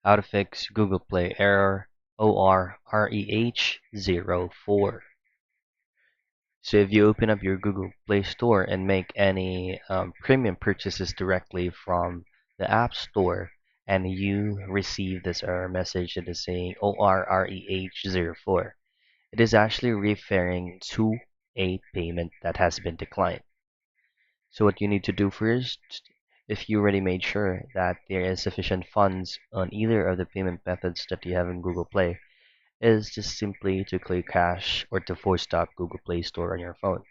How to fix Google Play error OR-REH-04. So if you open up your Google Play Store and make any premium purchases directly from the App Store, and you receive this error message that is saying OR-REH-04, it is actually referring to a payment that has been declined. So what you need to do first, if you already made sure that there is sufficient funds on either of the payment methods that you have in Google Play, is just simply to click cash or to force stop Google Play Store on your phone.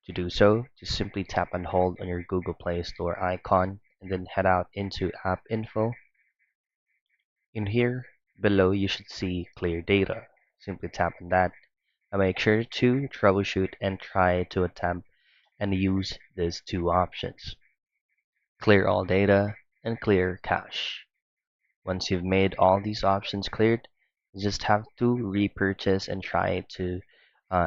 To do so, just simply tap and hold on your Google Play Store icon and then head out into App Info. In here, below you should see Clear Data. Simply tap on that and make sure to troubleshoot and try to attempt and use these two options. Clear all data and clear cache. Once you've made all these options cleared, you just have to repurchase and try to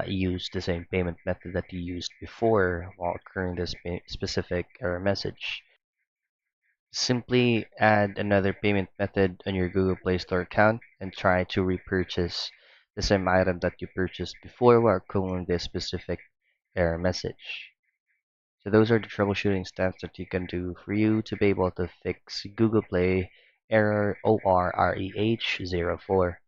use the same payment method that you used before while occurring this specific error message. Simply add another payment method on your Google Play Store account and try to repurchase the same item that you purchased before while occurring this specific error message. So those are the troubleshooting steps that you can do for you to be able to fix Google Play error OR-REH-04.